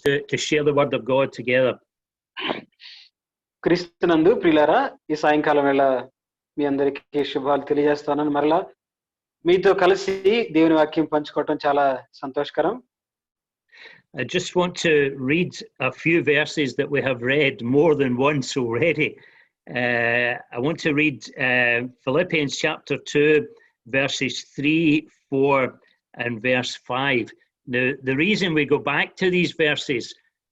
to share the word of God together. క్రీస్తునందు ప్రియులారా, ఈ సాయంకాలం వేళ మీ అందరికీ శుభాలు తెలియజేస్తానని మరలా మీతో కలిసి దేవుని వాక్యం పంచుకోవటం చాలా సంతోషకరం. I just want to read a few verses that we have read more than once already. I want to read Philippians chapter 2, verses 3, 4, and verse 5. Now, the reason we go back to these verses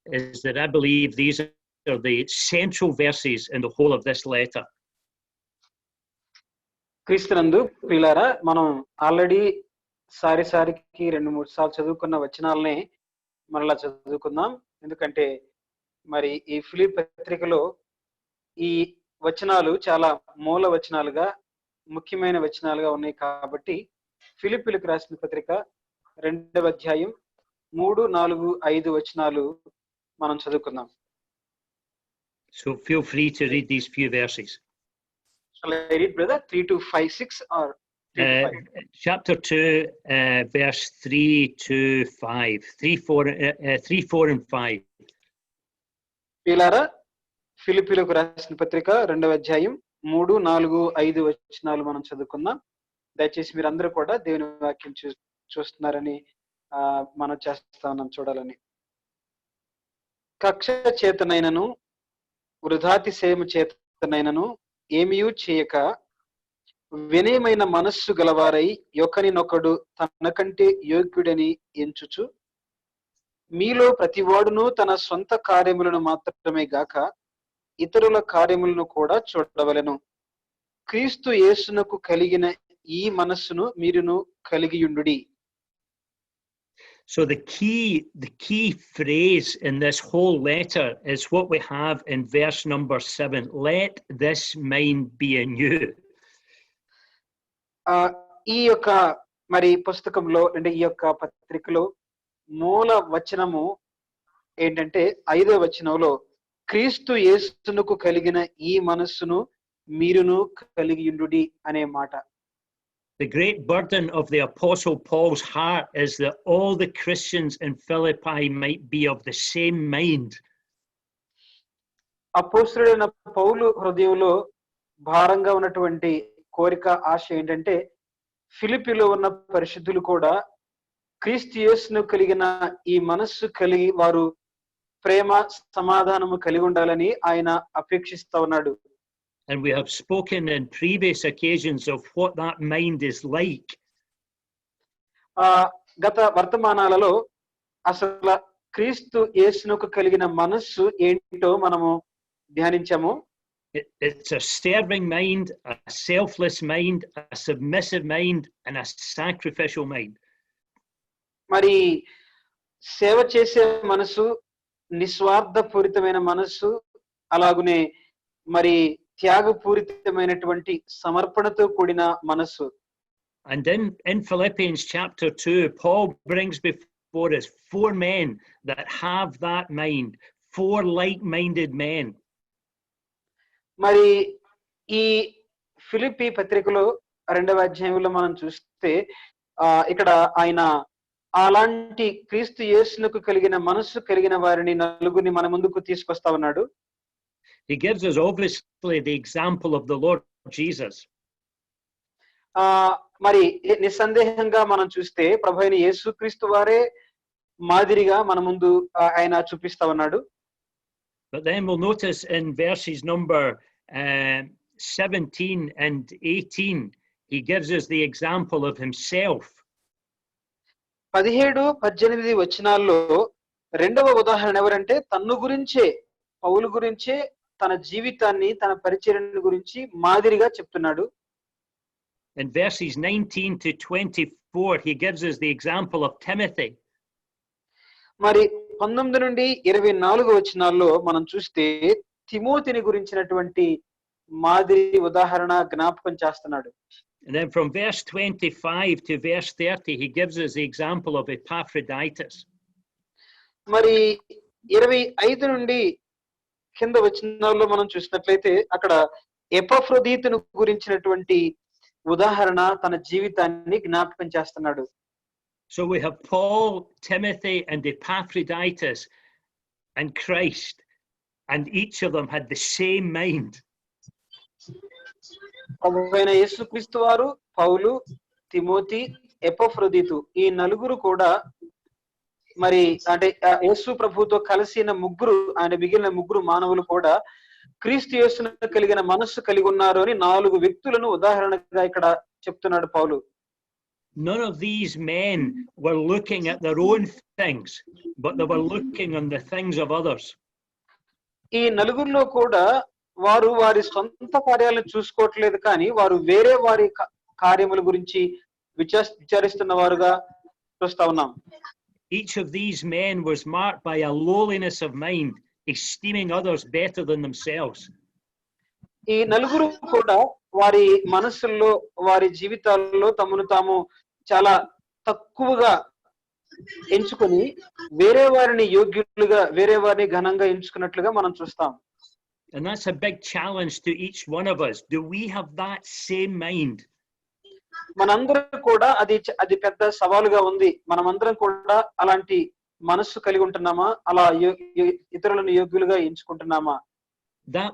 is that I believe these are the central verses in the whole of this letter. క్రీస్తునందు ప్రియులారా, మనం already సారికి 2-3 సార్లు చదువుకున్న వచనాలనే మరలా చదువుకుందాం. ఎందుకంటే మరి ఈ ఫిలిప్పీ పత్రికలో ఈ వచనాలు చాలా మూల వచనాలుగా, ముఖ్యమైన వచనాలుగా ఉన్నాయి కాబట్టి ఫిలిప్పీలకు రాసిన పత్రిక 2వ అధ్యాయం 3, 4, 5 వచనాలు మనం చదువుకుందాం. So feel free to read these few verses. Shall I read, brother? 3 to 5, 6 or 3 to 5? Chapter 2, verse 3 to 5. 3, 4, and 5. పిల్లారా, ఫిలిప్పీలకు రాసిన పత్రిక 2వ అధ్యాయం 3, 4, 5 వచనాలు మనం చదువుకుందాం. దయచేసి మీరందరూ కూడా దేవుని వాక్యం చూస్తున్నారని మనం చేస్తా ఉన్నాం చూడాలని. కక్ష చేతనైనను వృధాతిశయము చేతనైనను ఏమీయూ చేయక వినయమైన మనస్సు గలవారై ఒకరినొకడు తనకంటే యోగ్యుడని ఎంచుచు మీలో ప్రతివాడును తన సొంత కార్యములను మాత్రమే గాక ఇతరుల కార్యములను కూడా చూడవలెను. క్రీస్తు యేసునకు కలిగిన ఈ మనస్సును మీరును కలిగియుండుడి. So the key phrase in this whole letter is what we have in verse number 7. Let this mind be in you. ఈ యొక్క మరి పుస్తకంలో అంటే ఈ యొక్క పత్రికలో మూల వచనము ఏంటంటే 5వ వచనంలో క్రీస్తు యేసునకు కలిగిన ఈ మనస్సును మీరును కలిగియుండుడి అనే మాట. The great burden of the Apostle Paul's heart is that all the Christians in Philippi might be of the same mind. అపోస్తలుడైన పౌలు హృదయంలో భారంగా ఉన్నటువంటి కోరిక, ఆశ ఏంటంటే ఫిలిప్పీలో ఉన్న పరిశుద్ధులు కూడా క్రీస్తు యేసును కలిగిన ఈ మనస్సు కలిగి వారు ప్రేమ సమాధానము కలిగి ఉండాలని ఆయన అపేక్షిస్తా ఉన్నాడు. And we have spoken in previous occasions of what that mind is like. గత వర్తమానాలలో అసలు క్రీస్తు యేసునకు కలిగిన మనస్సు ఏంటో మనము ధ్యానించాము. It's a serving mind, a selfless mind, a submissive mind, and a sacrificial mind. మరి సేవ చేసే మనసు, నిస్వార్థపూరితమైన మనస్సు, అలాగునే మరి త్యాగపూరితమైనటువంటి సమర్పణతో కూడిన మనస్సు. And in Philippians chapter 2, Paul brings before us 4 men that have that mind, 4 like-minded men. మరి ఈ ఫిలిప్పీ పత్రికలో 2వ అధ్యాయంలో మనం చూస్తే ఇక్కడ ఆయన అలాంటి క్రీస్తు యేసునకు కలిగిన మనస్సు కలిగిన వారిని నలుగురిని మన ముందుకు తీసుకొస్తా ఉన్నాడు. He gives us obviously the example of the Lord Jesus. మరి నిస్సందేహంగా మనం చూస్తే ప్రభువైన యేసుక్రీస్తు వారే మాదిరిగా మన ముందు ఆయన చూపిస్తా ఉన్నాడు. But then we'll notice in verses number 17 and 18, he gives us the example of himself. 17, 18 వచనాల్లో రెండవ ఉదాహరణ ఎవరంటే తన్ను గురించే, పౌలు గురించే తన జీవితాన్ని, తన పరిచర్యను గురించి మాదిరిగా చెప్తున్నాడు. In verses 19 to 24, he gives us the example of Timothy. మరి 19 నుండి 24 వచనాల్లో మనం చూస్తే తిమోతిని గురించినటువంటి మాదిరి ఉదాహరణ జ్ఞాపకం చేస్తున్నాడు. And then from verse 25 to verse 30, he gives us the example of Epaphroditus. మరి 25 నుండి కింద వచనాల్లో మనం చూసినట్లయితే అక్కడ ఎపఫ్రోదీతును గురించినటువంటి ఉదాహరణ, తన జీవితాన్ని జ్ఞాపకం చేస్తున్నాడు. So we have Paul, Timothy, and Epaphroditus and Christ, and each of them had the same mind. ప్రభువైన యేసుక్రీస్తు వారు, పౌలు, తిమోతి, ఎపఫ్రోదితు ఈ నలుగురు కూడా మరి అంటే యేసు ప్రభుతో కలిసిన ముగ్గురు, ఆయన మిగిలిన ముగ్గురు మానవులు కూడా క్రీస్తు యేసును కలిగిన మనస్సు కలిగి ఉన్నారు అని 4 వ్యక్తులను ఉదాహరణగా ఇక్కడ చెప్తున్నాడు పౌలు. None of these men were looking at their own things, but they were looking on the things of others. ఈ నలుగురిలో కూడా వారు వారి సొంత కార్యాలను చూసుకోవట్లేదు, కానీ వారు వేరే వారి కార్యముల గురించి విచారిస్తున్న వారుగా చూస్తా ఉన్నాం. Each of these men was marked by a lowliness of mind, esteeming others better than themselves. ఈ నలుగురు కూడా వారి మనస్సుల్లో, వారి జీవితాల్లో తమను తాము చాలా తక్కువగా ఎంచుకొని వేరే వారిని యోగ్యులుగా, వేరే వారిని ఘనంగా ఎంచుకున్నట్లుగా మనం చూస్తాం. And that's a big challenge to each one of us. Do we have that same mind? మనందరం కూడా అది పెద్ద సవాలుగా ఉంది. మనమందరం కూడా అలాంటి మనస్సు కలిగి ఉంటున్నామా? అలా ఇతరులను యోగ్యులుగా ఎంచుకుంటున్నామా? That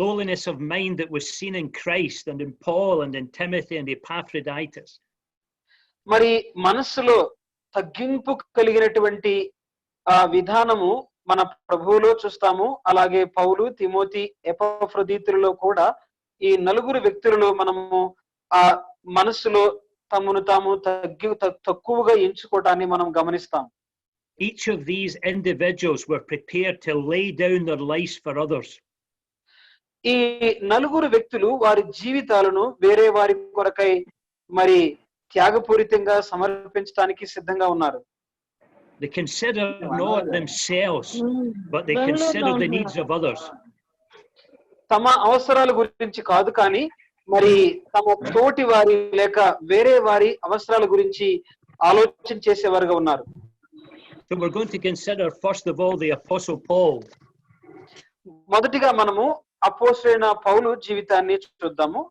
lowliness of mind that was seen in Christ and in Paul and in Timothy and Epaphroditus. మరి మనస్సులో తగ్గింపు కలిగినటువంటి ఆ విధానము మన ప్రభువులో చూస్తాము. అలాగే పౌలు, తిమోతి, ఎపఫ్రోదితులలో కూడా ఈ నలుగురు వ్యక్తులలో మనము ఆ మనస్సులో తమను తాము తక్కువగా ఎంచుకోవటాన్ని మనం గమనిస్తాం. Each of these individuals were prepared to lay down their lives for others. ఈ నలుగురు వ్యక్తులు వారి జీవితాలను వేరే వారి కొరకై మరి త్యాగపూరితంగా సమర్పించడానికి సిద్ధంగా ఉన్నారు. They consider not themselves, but they consider the needs of others. తమ అవసరాల గురించి కాదు, కానీ మరి తమ తోటి వారి లేక వేరే వారి అవసరాల గురించి ఆలోచన చేసేవారుగా ఉన్నారు. So we're going to consider first of all the Apostle Paul. మొదటిగా మనము అపోస్తలుడైన పౌలు జీవితాన్ని చూద్దాము.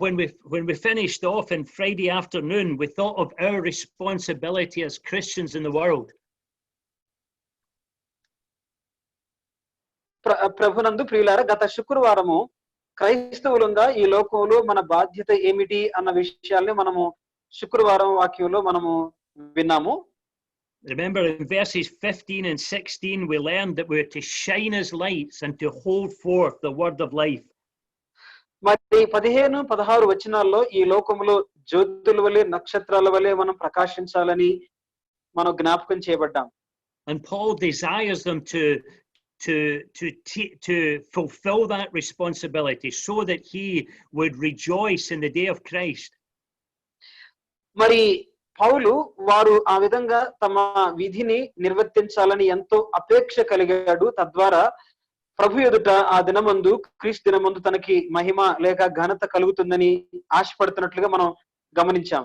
When we finished off on Friday afternoon, we thought of our responsibility as Christians in the world. ప్రభునందు ప్రియులారా, గత శుక్రవారము క్రైస్తవులుగా ఈ లోకంలో మన బాధ్యత ఏమిటి అన్న విషయాల్ని మనము శుక్రవారం వాక్యంలో మనము విన్నాము. Remember in verses 15 and 16 we learned that we are to shine as lights and to hold forth the word of life. మరి 15, 16 వచనాల్లో ఈ లోకంలో జ్యోతుల వలె, నక్షత్రాల వలె మనం ప్రకాశించాలని మనం జ్ఞాపకం చేయబడ్డాం. And Paul desires them to fulfill that responsibility so that he would rejoice in the day of Christ. మరి పౌలు వారు ఆ విధంగా తమ విధిని నిర్వర్తించాలని ఎంతో అపేక్ష కలిగాడు. తద్వారా ప్రభు ఎదుట ఆ దినమందు, క్రీస్తు దినమందు తనకి మహిమ లేక ఘనత కలుగుతుందని ఆశపడుతున్నట్లుగా మనం గమనించాం.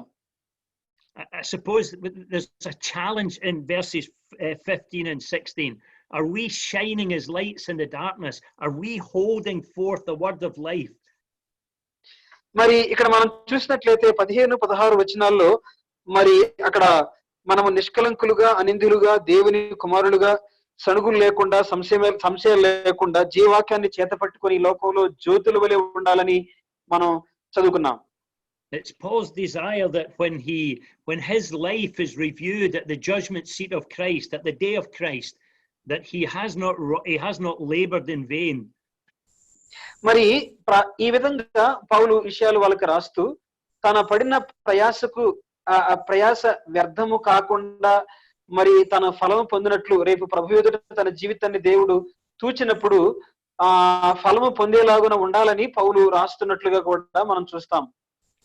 I suppose there's a challenge in verses 15 and 16. Are we shining as lights in the darkness? Are we holding forth the word of life? మరి ఇక్కడ మనం చూసినట్లయితే 15, 16 వచనాల్లో మరి అక్కడ మనము నిష్కలంకులుగా, అనిందులుగా, దేవుని కుమారులుగా, సణుగులు లేకుండా, సంశయం లేకుండా జీవాక్యాన్ని చేత పట్టుకొని లోకంలో జ్యోతుల వలె ఉండాలని మనం చదువుకున్నాం. It's Paul's desire that when his life is reviewed at the judgment seat of Christ, at the day of Christ, that he has not labored in vain. మరి ఈ విధంగా పౌలు విషయాలు వాళ్ళకి రాస్తూ తన పడిన ప్రయాస వ్యర్థము కాకుండా మరి తన ఫలము పొందినట్లు రేపు ప్రభు ఎదుట తన జీవితాన్ని దేవుడు తూచినప్పుడు ఆ ఫలము పొందేలాగున ఉండాలని పౌలు రాస్తున్నట్లుగా కూడా మనం చూస్తాం.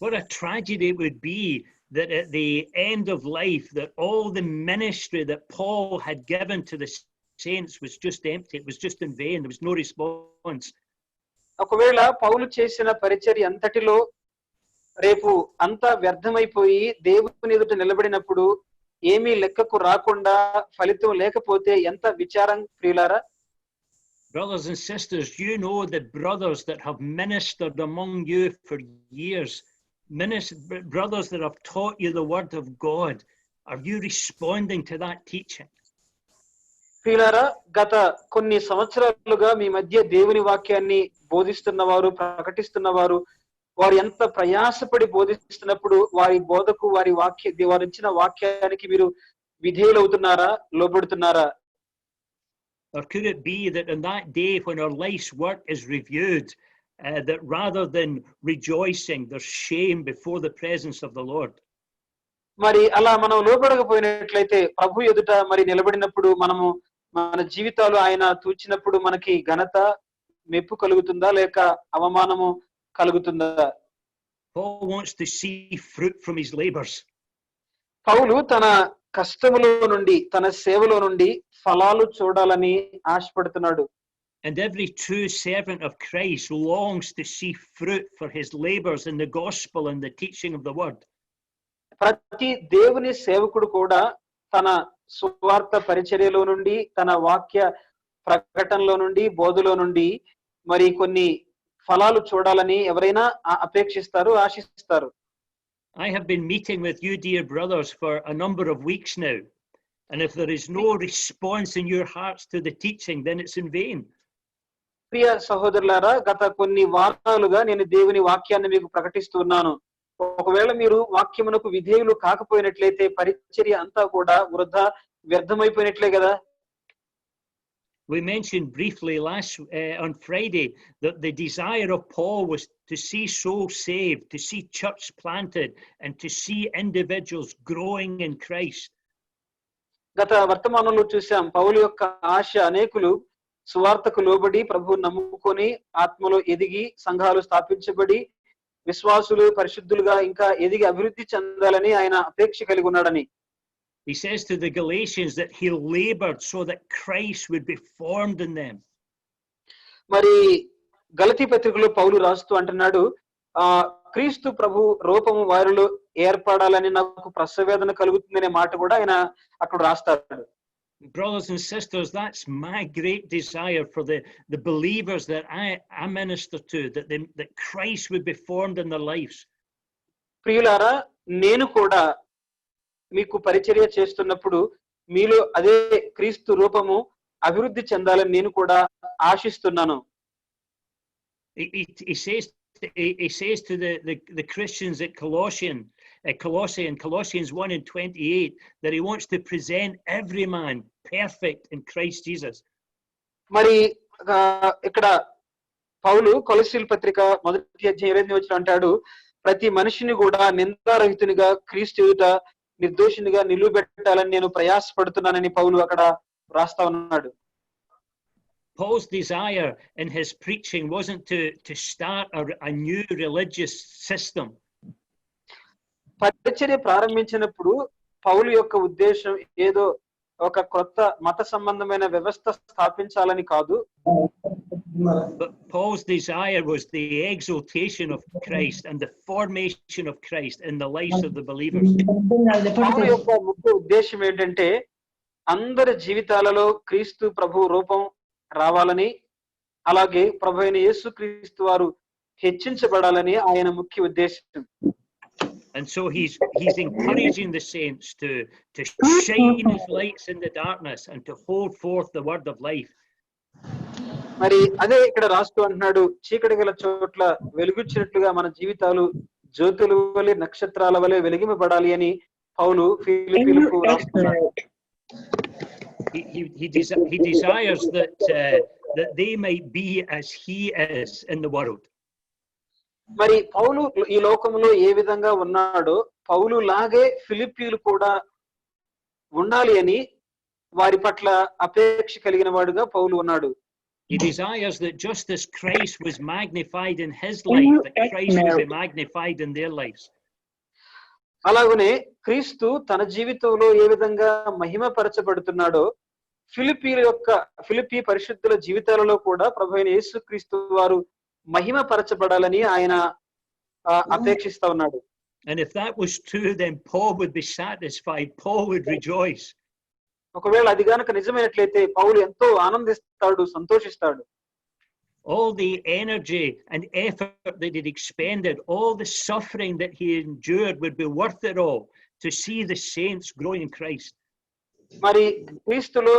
What a tragedy it would be that at the end of life that all the ministry that Paul had given to the saints was just empty. It was just in vain. There was no response. ఒకవేళ పౌలు చేసిన పరిచర్య అంతటిలో రేపు అంతా వ్యర్థమైపోయి దేవుని ఎదుట నిలబడినప్పుడు ఏమీ లెక్కకు రాకుండా ఫలితం లేకపోతే ఎంత విచారం ప్రియులారా. Brothers and sisters, you know the brothers that have ministered among you for years, brothers that have taught you the word of God. Are you responding to that teaching? ప్రియులారా, గత కొన్ని సంవత్సరాలుగా మీ మధ్య దేవుని వాక్యాన్ని బోధిస్తున్నవారు, ప్రకటిస్తున్నవారు, వారు ఎంత ప్రయాసపడి బోధిస్తున్నప్పుడు వారి బోధకు, వారు ఇచ్చిన వాక్యానికి మీరు విధేయులవుతున్నారా, లోబడుతున్నారా? Or could it be that on that day when our life's work is reviewed, that rather than rejoicing, there's shame before the presence of the Lord? మరి అలా మనం లోబడకపోయినట్లయితే ప్రభు ఎదుట మరి నిలబడినప్పుడు మనము మన జీవితాలు ఆయన తూచినప్పుడు మనకి ఘనత, మెప్పు కలుగుతుందా లేక అవమానము కలుగుతుందా? Paul wants to see fruit from his labors. పౌలు తన కష్టములో నుండి, తన సేవలో నుండి ఫలాలు చూడాలని ఆశపడుతున్నాడు. And every true servant of Christ longs to see fruit for his labors in the gospel and the teaching of the word. ప్రతి దేవుని సేవకుడు కూడా తన సువార్త పరిచర్యలో నుండి, తన వాక్య ప్రకటనలో నుండి, బోధలో నుండి మరి కొన్ని ఫలాలు చూడాలని ఎవరైనా అపేక్షిస్తారు, ఆశిస్తారు. I have been meeting with you, dear brothers, for a number of weeks now. And if there is no response in your hearts to the teaching, then it's in vain. ప్రియ సహోదరులారా, గత కొన్ని వారాలుగా నేను దేవుని వాక్యాన్ని మీకు ప్రకటిస్తున్నాను. ఒకవేళ మీరు వాక్యమునకు విధేయులు కాకపోయినట్లయితే పరిచర్య అంతా కూడా వృధా, వ్యర్థమైపోయినట్లే కదా. We mentioned briefly on Friday that the desire of Paul was to see souls saved, to see church planted, and to see individuals growing in Christ. గత వర్తమానంలో చూసాం, పౌలు యొక్క ఆశ అనేకులు సువార్తకు లోబడి ప్రభువు నమ్ముకొని ఆత్మలో ఎదిగి సంఘాలు స్థాపించబడి విశ్వాసులు పరిశుద్ధులుగా ఇంకా ఎదిగి అభివృద్ధి చెందాలని ఆయన అపేక్ష కలిగి ఉన్నాడని. He says to the Galatians that he labored so that Christ would be formed in them. మరి గలతీ పత్రికలో పౌలు రాస్తూ అంటున్నాడు, క్రీస్తు ప్రభు రూపము వారిలో ఏర్పడాలని నాకు ప్రసవేదన కలుగుతుందనే మాట కూడా ఆయన అక్కడ రాస్తాడు. Brothers and sisters, that's my great desire for the believers that I minister to, that Christ would be formed in their lives. ప్రియులారా, నేను కూడా మీకు పరిచర్య చేస్తున్నప్పుడు మీలో అదే క్రీస్తు రూపము అభివృద్ధి చెందాలని నేను కూడా ఆశిస్తున్నాను. He says to the Christians at Colossians 1:28 that he wants to present every man perfect in Christ Jesus. మరి ఇక్కడ పౌలు కొలస్సీల పత్రిక 1:8 అంటాడు, ప్రతి మనిషిని కూడా నిందారహితునిగా క్రీస్తు ఎదుట నిర్దోషినిగా నిలువబెట్టాలని నేను ప్రయాసపడుతున్నానని పౌలు అక్కడ రాస్తా ఉన్నాడు. Paul's desire in his preaching wasn't to start a new religious system. పరిచర్య ప్రారంభించినప్పుడు పౌలు యొక్క ఉద్దేశం ఏదో ఒక కొత్త మత సంబంధమైన వ్యవస్థ స్థాపించాలని కాదు. But Paul's desire was the exaltation of Christ and the formation of Christ in the lives of the believers. పౌలు యొక్క ముఖ్య ఉద్దేశం ఏంటంటే అందరి జీవితాలలో క్రీస్తు ప్రభు రూపం రావాలని, అలాగే ప్రభు అయిన యేసు క్రీస్తు వారు హెచ్చించబడాలని ఆయన ముఖ్య ఉద్దేశం. And so he's encouraging the saints to shine as lights in the darkness and to hold forth the word of life. మరి అదే ఇక్కడ రాస్తూ అంటున్నాడు, చీకటి గల చోట్ల వెలుగుచ్చినట్లుగా మన జీవితాలు జ్యోతుల వలె నక్షత్రాల వలె వెలిగింపబడాలి అని పౌలు ఫిలిప్పీయులకు రాస్తున్నాడు. He desires that they might be as he is in the world. మరి పౌలు ఈ లోకంలో ఏ విధంగా ఉన్నాడో పౌలు లాగే ఫిలిప్పీయులు కూడా ఉండాలి అని వారి పట్ల అపేక్ష కలిగిన వాడుగా పౌలు ఉన్నాడు. He desires that just as Christ was magnified in his life, that Christ will be magnified in their lives. అలాగనే క్రీస్తు తన జీవితంలో ఏ విధంగా మహిమపరచబడుతున్నాడో ఫిలిప్పీ పరిశుద్ధుల జీవితాలలో కూడా ప్రభువైన యేసుక్రీస్తు వారు మహిమపరచబడాలని ఆయన అపేక్షిస్తా ఉన్నాడు. And if that was true, then Paul would be satisfied. Paul would rejoice. ఒకవేళ అది గనుక నిజమైనట్లయితే పౌలు ఎంతో ఆనందిస్తాడు, సంతోషిస్తాడు. All the energy and effort that he'd expended, all the suffering that he endured would be worth it all to see the saints growing in Christ. మరి క్రీస్తులో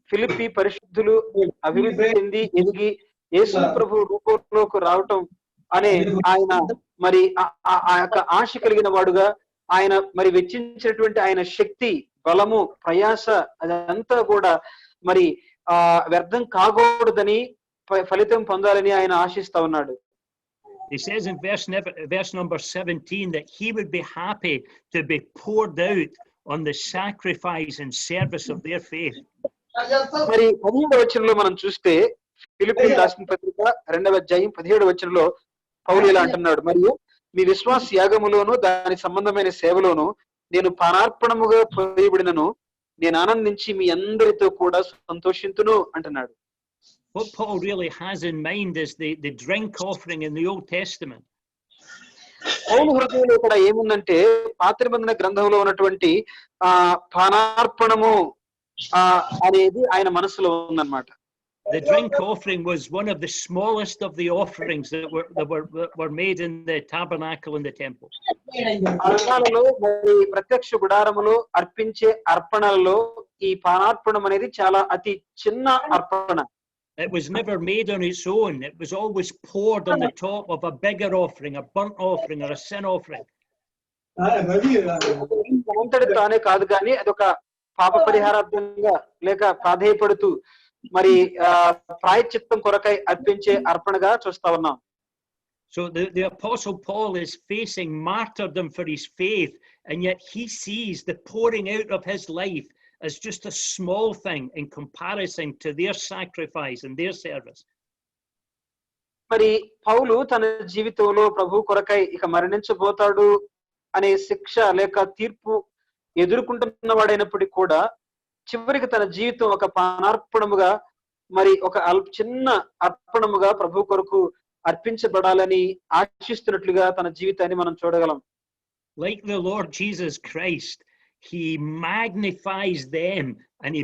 ఫిలిప్పి పరిశుద్ధులు అభివృద్ధి చెంది ఎదిగి యేసు ప్రభు రూపంలోకి రావటం అనే ఆయన మరి ఆ యొక్క ఆశ కలిగిన వాడుగా ఆయన మరి వెచ్చించినటువంటి ఆయన శక్తి, బలము, ప్రయాస అదంతా కూడా మరి వ్యర్థం కాకూడదని ఫలితం పొందాలని ఆయన ఆశిస్తా ఉన్నాడు. He says in verse number 17 that he would be happy to be poured out on the sacrifice and service of their faith. మరి 17వ వచనంలో మనం చూస్తే ఫిలిప్పీయులకు రాసిన పత్రిక 2వ అధ్యాయం 17వ వచనంలో పౌలు ఇలా అంటున్నాడు, మరియు మీ విశ్వాస యాగములోను దాని సంబంధమైన సేవలోను నేను పానార్పణముగా పోయబడినను నేను ఆనందించి మీ అందరితో కూడా సంతోషింతును అంటున్నాడు. What Paul really has in mind is the drink offering in the Old Testament. పౌలు హృదయంలో ఇక్కడ ఏముందంటే పాత నిబంధన గ్రంథంలో ఉన్నటువంటి పానార్పణము అనేది ఆయన మనసులో ఉందన్నమాట. The drink offering was one of the smallest of the offerings that were made in the tabernacle in the temple. అర్పణలలో మరి ప్రత్యక్ష గుడారములో అర్పించే అర్పణలలో ఈ పానార్పణం అనేది చాలా అతి చిన్న అర్పణ. It was never made on its own. It was always poured on the top of a bigger offering, a burnt offering or a sin offering. అంతటి తానే కాదు కానీ అదొక పాప పరిహారార్థంగా లేక ప్రాధేయపడుతూ మరి ప్రాయశ్చిత్తం కొరకై అర్పించే అర్పణగా చూస్తా ఉన్నాం. So the apostle Paul is facing martyrdom for his faith, and yet he sees the pouring out of his life as just a small thing in comparison to their sacrifice and their service. మరి పౌలు తన జీవితంలో ప్రభు కొరకై ఇక మరణించబోతాడు అనే శిక్ష లేక తీర్పు ఎదుర్కొంటున్న వాడైనప్పటికీ కూడా చివరికి తన జీవితం ఒక పానార్పణముగా మరి ఒక చిన్న అర్పణముగా ప్రభు కొరకు అర్పించబడాలని ఆశిస్తున్నట్లుగా తన జీవితాన్ని మనం చూడగలం. Like the Lord Jesus Christ, he magnifies them and he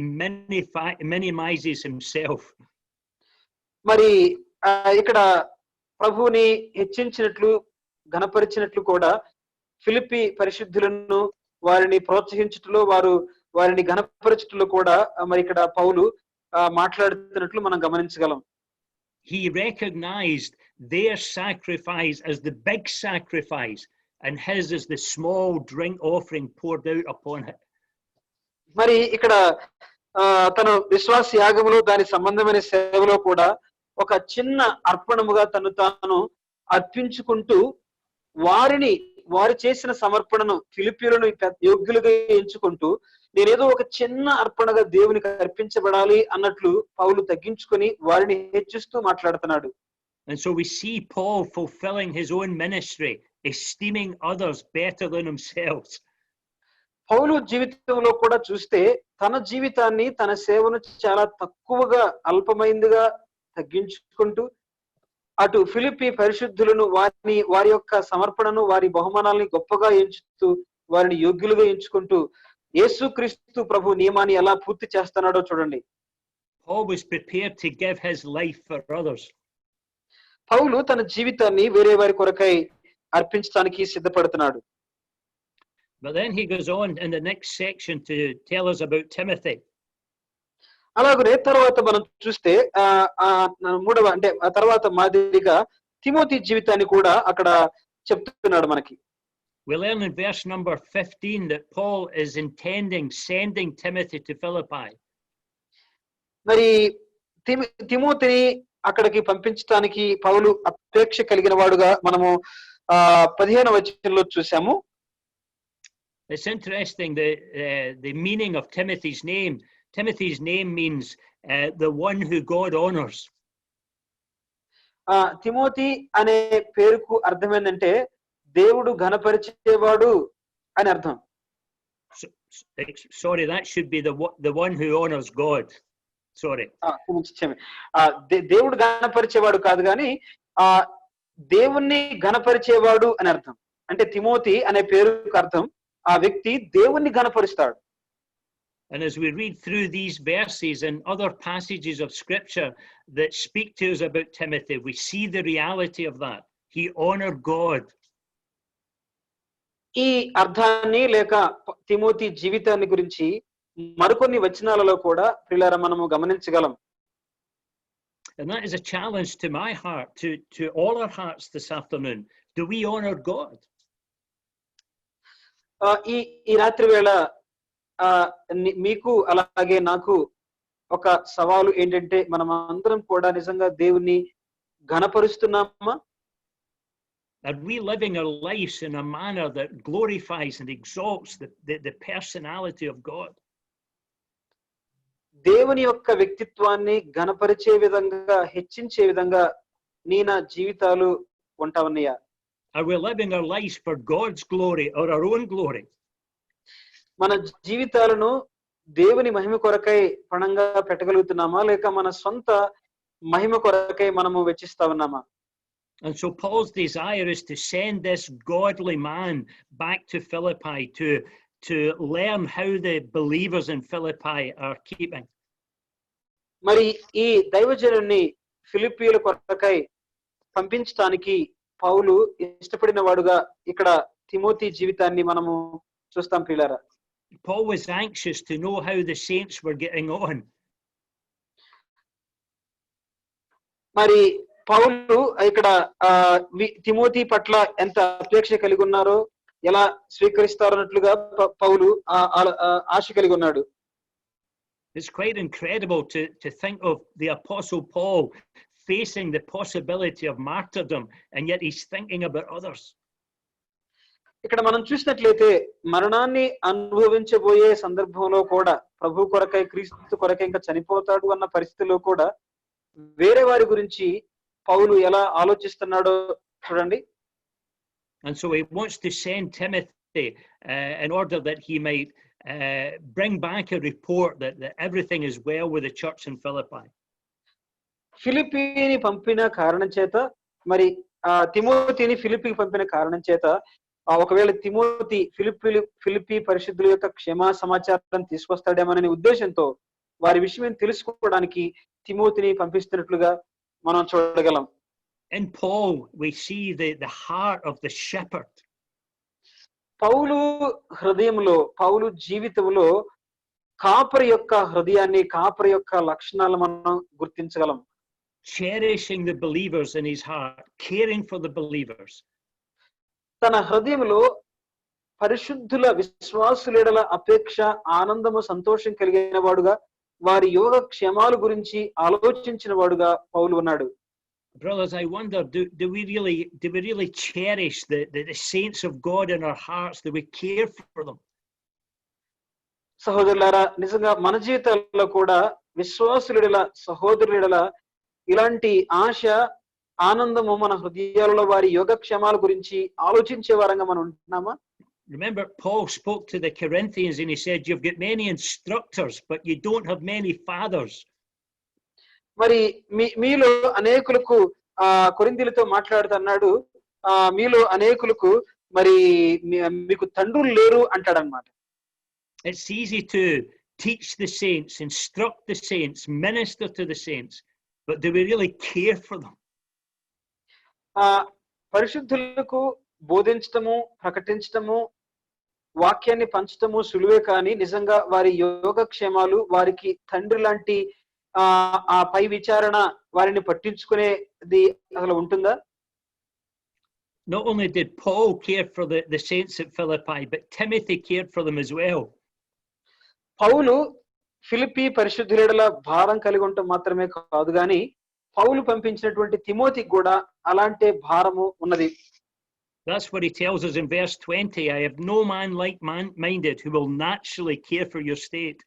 minimizes himself. మరి ఇక్కడ ప్రభువుని హెచ్చించినట్లు ఘనపరిచినట్లు కూడా ఫిలిప్పి పరిశుద్ధులను వారిని ప్రోత్సహించుటలో వారిని ఘనపరచుటలో కూడా మరి ఇక్కడ పౌలు మాట్లాడుతున్నట్లు మనం గమనించగలం. He recognized their sacrifice as the big sacrifice and his is the small drink offering poured out upon it. మరి ఇక్కడ తన విశ్వాస యాగములో దాని సంబంధమైన సేవలో కూడా ఒక చిన్న అర్పణముగా తను తాను అర్పించుకుంటూ వారు చేసిన సమర్పణను ఫిలిప్పీయులను యోగ్యులుగా ఎంచుకుంటూ నేనేదో ఒక చిన్న అర్పణగా దేవునికి అర్పించబడాలి అన్నట్లు పౌలు తగ్గించుకొని వారిని హెచ్చిస్తూ మాట్లాడుతున్నాడు. And so we see Paul fulfilling his own ministry, esteeming others better than himself. పౌలు జీవితంలో కూడా చూస్తే తన జీవితాన్ని తన సేవను చాలా తక్కువగా అల్పమైందిగా తగ్గించుకుంటూ అటు ఫిలిప్పి పరిశుద్ధులను వారి యొక్క సమర్పణను వారి బహుమానాలని గొప్పగా ఎంచుతూ వారిని యోగ్యులుగా ఎంచుకుంటూ యేసుక్రీస్తు ప్రభు నియమాన్ని ఎలా పూర్తి చేస్తున్నాడో చూడండి. Paul was prepared to give his life for others. పౌలు తన జీవితాన్ని వేరే వారి కొరకై అర్పించడానికి సిద్ధపడుతున్నాడు. But then he goes on in the next section to tell us about Timothy. అలాగనే తర్వాత మనం చూస్తే మూడవ అంటే ఆ తర్వాత మాదిరిగా తిమోతి జీవితాన్ని కూడా అక్కడ చెప్తున్నాడు మనకి. We learn in verse number 15 that Paul is intending sending Timothy to Philippi. మరి తిమోతిని అక్కడికి పంపించడానికి పౌలు అపేక్ష కలిగిన వాడుగా మనము 15వ వచనంలో చూసాము. It's interesting the meaning of Timothy's name. Timothy's name means the one who God honors. Timothy అనే పేరుకు అర్థం ఏంటంటే దేవుడు ఘనపరిచేవాడు అని అర్థం. Sorry, that should be the one who honors God. Sorry. దేవుడు ఘనపరిచేవాడు కాదు కానీ దేవుణ్ణి ఘనపరిచేవాడు అని అర్థం. అంటే తిమోతి అనే పేరుకు అర్థం ఆ వ్యక్తి దేవుణ్ణి ఘనపరుస్తాడు. And as we read through these verses and other passages of scripture that speak to us about Timothy, we see the reality of that. He honored God. ఈ అర్థాన్ని లేక తిమోతి జీవితాన్ని గురించి మరికొన్ని వచనాలలో కూడా ప్రియులారా మనము గమనించగలం. And that is a challenge to my heart, to all our hearts this afternoon. Do we honor God? ఈ ఈ రాత్రి వేళ మీకు అలాగే నాకు ఒక సవాలు ఏంటంటే మనం అందరం కూడా నిజంగా దేవుణ్ణి ఘనపరుస్తున్నామా? Are we living our lives in a manner that glorifies and exalts the personality of God? దేవుని యొక్క వ్యక్తిత్వాన్ని ఘనపరిచే విధంగా, హెచ్చించే విధంగా నా జీవితాలు ఉంటా ఉన్నాయా? Are we living our lives for God's glory or our own glory? మన జీవితాలను దేవుని మహిమ కొరకై పణంగా పెట్టగలుగుతున్నామా, లేక మన సొంత మహిమ కొరకై మనము వెచ్చిస్తా ఉన్నామా? And so Paul's desire is to send this godly man back to Philippi to learn how the believers in Philippi are keeping. మరి ఈ దైవజనుని ఫిలిప్పీల కొరకై పంపించడానికి పౌలు ఇష్టపడిన వాడుగా ఇక్కడ తిమోతి జీవితాన్ని మనము చూస్తాం ప్రియులారా. Paul was anxious to know how the saints were getting on. మరి పౌలు ఇక్కడ తిమోతి పట్ల ఎంత అపేక్ష కలిగి ఉన్నారో, ఎలా స్వీకరిస్తారన్నట్లుగా పౌలు ఆశ కలిగి ఉన్నాడు. It's quite incredible to think of the Apostle Paul facing the possibility of martyrdom, and yet he's thinking about others. ఇక్కడ మనం చూసినట్లయితే మరణాన్ని అనుభవించబోయే సందర్భంలో కూడా ప్రభు కొరకై, క్రీస్తు కొరకై ఇంకా చనిపోతాడు అన్న పరిస్థితిలో కూడా వేరే వారి గురించి పౌలు ఎలా ఆలోచిస్తున్నాడో చూడండి. And so he wants to send Timothy in order that he might bring back a report that everything is well with the church in Philippi. ఫిలిప్పీని పంపిన కారణం చేత, మరి తిమోతిని ఫిలిప్పీకి పంపిన కారణం చేత, ఒకవేళ తిమోతి ఫిలిప్పీ పరిశుద్ధుల యొక్క క్షేమ సమాచారం తీసుకొస్తాడేమోననే ఉద్దేశంతో వారి విషయం తెలుసుకోవడానికి తిమోతిని పంపిస్తున్నట్లుగా మనం చూడగలం. In Paul we see the heart of the shepherd. పౌలు హృదయంలో, పౌలు జీవితంలో కాపరి యొక్క హృదయాన్ని, కాపరి యొక్క లక్షణాలు మనం గుర్తించగలం. Cherishing the believers in his heart, caring for the believers. తన హృదయంలో పరిశుద్ధుల విశ్వాసుల అపేక్ష, ఆనందము, సంతోషం కలిగిన వాడుగా, వారి యోగ క్షేమాల గురించి ఆలోచించిన వాడుగా పౌలు ఉన్నాడు. Brothers, I wonder, do we really cherish the saints of God in our hearts? Do we care for them? సహోదరులారా, నిజంగా మన జీవితాల్లో కూడా విశ్వాసుల సహోదరుల ఇలాంటి ఆశ, ఆనందము మన హృదయాలలో వారి యోగక్షేమాల గురించి ఆలోచించే వారంగా మనం ఉంటున్నామా? Remember, Paul spoke to the Corinthians and he said, you've got many instructors, but you don't have many fathers. మరి మీలో అనేకులకు కొరింథీయులతో మాట్లాడుతున్నాడు, మీలో అనేకులకు మరి మీకు తండ్రులు లేరు అంటాడన్నమాట. It's easy to teach the saints, instruct the saints, minister to the saints, but do we really care for them? పరిశుద్ధులకు బోధించటము, ప్రకటించటము, వాక్యాన్ని పంచటము సులువే, కానీ నిజంగా వారి యోగక్షేమాలు, వారికి తండ్రి లాంటి ఆ పై విచారణ వారిని పట్టించుకునేది అసలు ఉంటుందా? Not only did Paul care for the saints at Philippi, but Timothy cared for them as well. పౌలు ఫిలిప్పీ పరిశుద్ధుల భారం కలిగి ఉండటం మాత్రమే కాదు, కానీ పౌలు పంపించినటువంటి తిమోతికి కూడా అలాంటి భారము ఉన్నది. That's what he tells us in verse 20. I have no man like-minded who will naturally care for your state.